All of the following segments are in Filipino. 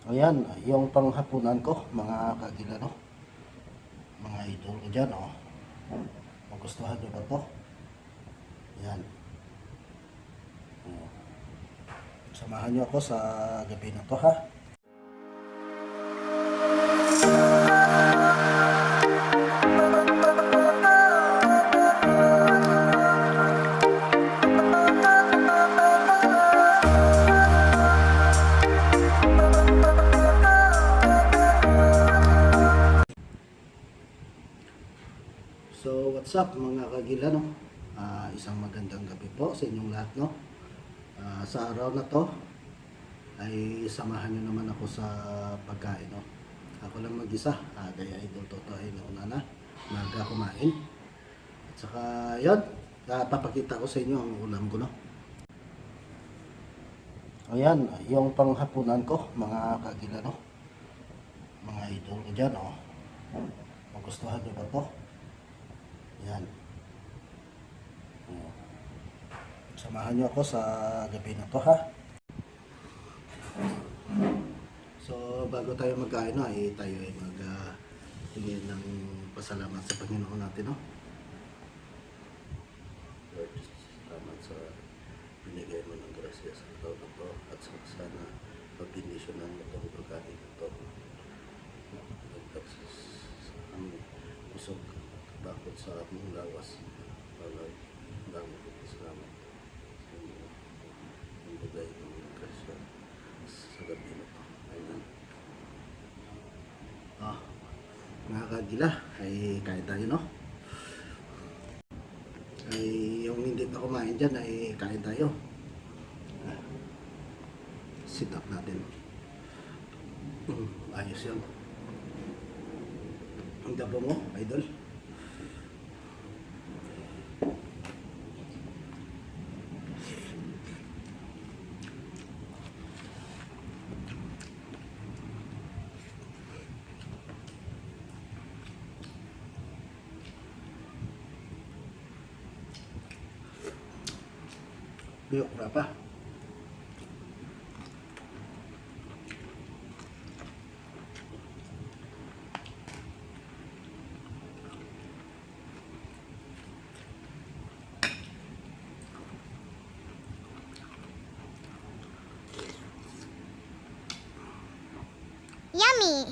Ayan, yung panghapunan ko, mga kagilano, mga idol ko dyan, oh. Magustuhan nyo ba to? Ayan. Oh. Samahan nyo ako sa gabi na to, ha? So, what's up mga kagilano? Isang magandang gabi po sa inyong lahat, no? Sa araw na to, ay samahan nyo naman ako sa pagkain, no? Ako lang mag-isa, kaya idol Toto ay nauna na, maga kumain. At saka, yun, papakita ko sa inyo ang ulam ko, no? Ayan, yung panghapunan ko, mga kagilano, mga idol ko dyan, oh. Magustuhan nyo ba to? Ayan. Oh. Samahan nyo ako sa gabi na to, ha? So, bago tayo magkain, no, ay tayo ay tingin ng pasalamat sa Panginoon natin, no? Lord, salamat sa binigay mo ng grasya sa taon na to at sana pag-bindisyonan mo itong pagkain na to. At sa aming busog, bakit sa aming lawas. Lord, dami ko salamat sa inyo. Ang bigay ng grasya sa gabi na to. Amen. Mga kagila, ay kain tayo, no? Ay yung hindi pa kumain dyan ay kain tayo. Sit up natin. Ayos yun. Ang dabo mo, idol. Biyok pa. Yummy!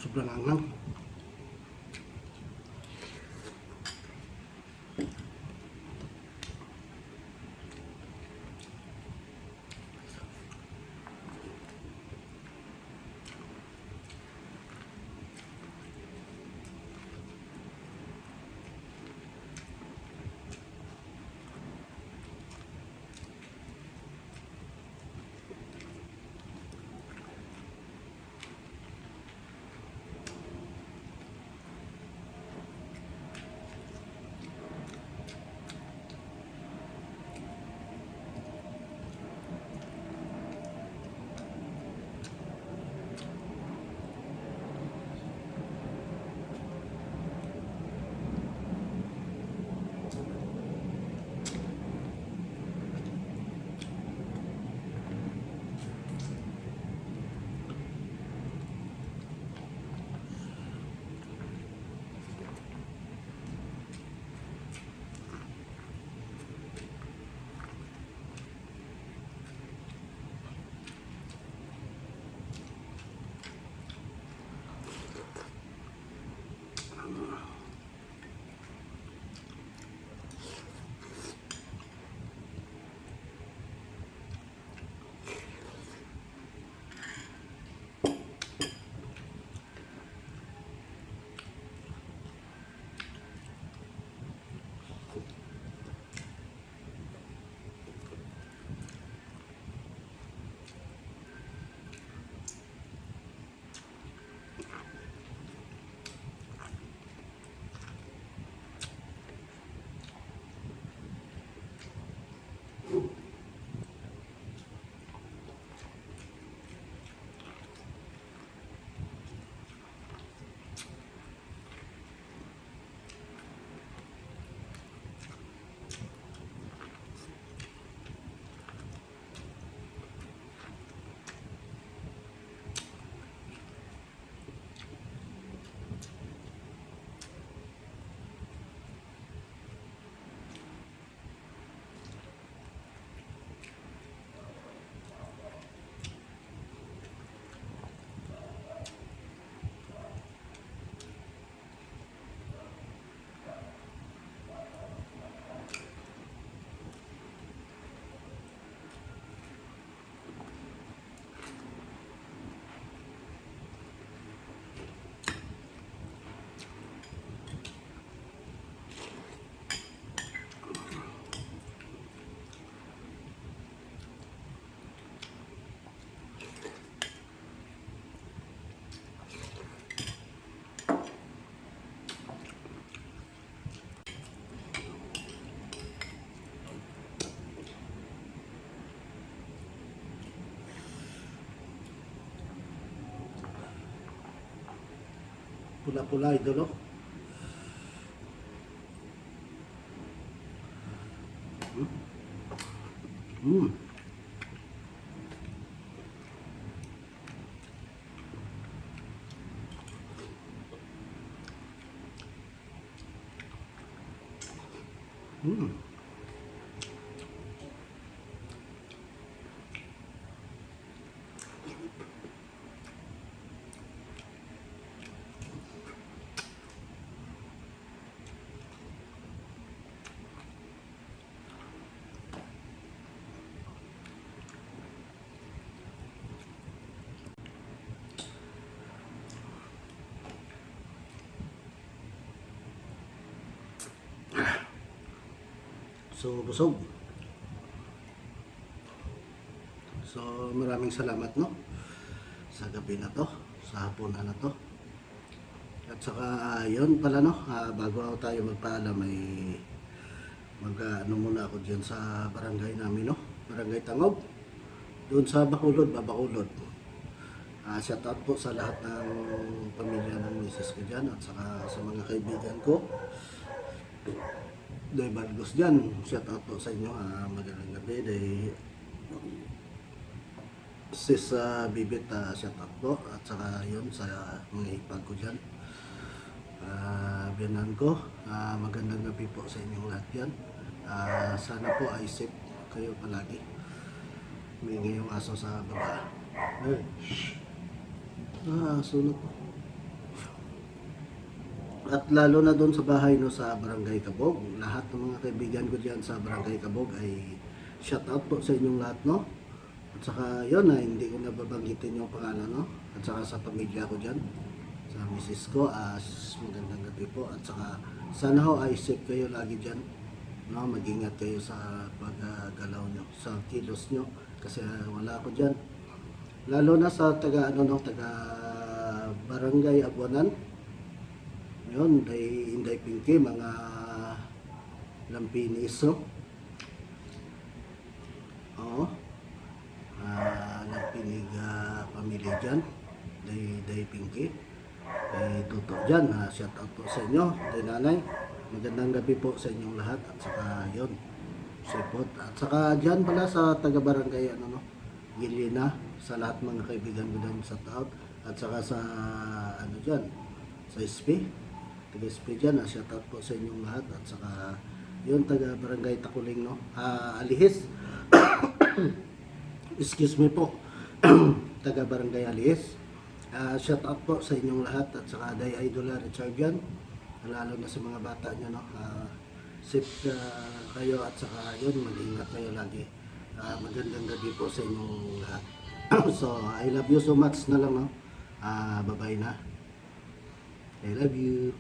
Sobrang anghang. Pula-pula, idol, oh. Mm. Mm. So, busog. So, maraming salamat, no? Sa gabi na to, sa hapunan na to. At saka, yun pala, no? Bago tayo magpaalam, ay ano muna ako dyan sa barangay namin, no? Barangay Tangog. Doon sa Bacolod, Babacolod. Shout out po sa lahat ng pamilya ng misis ko dyan at saka sa mga kaibigan ko. Day Balgos dyan, shout out po sa inyo. Magandang gabi. Day Sis Bibit, shout out po. At saka yun sa mga hipag ko dyan. Biyanan ko, magandang gabi po sa inyong lahat yan. Sana po ay safe kayo palagi. May ngayong aso sa baba. Sunod. At lalo na doon sa bahay, no, sa Barangay Cabog. Lahat ng mga kaibigan ko diyan sa Barangay Cabog ay shout out po sa inyong lahat, no. At saka yun, hindi ko nababanggitin yung pangalan, no. At saka sa pamilya ko diyan, sa misis ko, magandang gabi po. At saka sana ho ay safe kayo lagi diyan, no. Mag-ingat kayo sa paggalaw nyo, sa kilos nyo, kasi wala ako diyan. Lalo na sa taga Barangay Abuanan. Yun, Inday Pinky, mga Lampinis, no? Oo. Lampinig pamilya dyan. Day Pinky. Tuto dyan. Shout out po sa inyo. Day Nanay. Magandang gabi po sa inyong lahat. At saka yun, sipot. At saka dyan pala sa taga-barangay, Gilina. Sa lahat mga kaibigan ko dyan, shout out. At saka sa, dyan, sa SP. Taga-SP dyan, shout out po sa inyong lahat. At saka yun, taga-barangay Takuling, no? Alihis. Excuse me po. Taga-barangay Alihis. Shout out po sa inyong lahat. At saka Day Idola Richard dyan. Lalo na sa mga bata nyo, no? Safe kayo at saka yun, mag-ingat kayo lagi. Magandang gabi po sa inyong lahat. So, I love you so much na lang, no? Bye-bye na. I love you.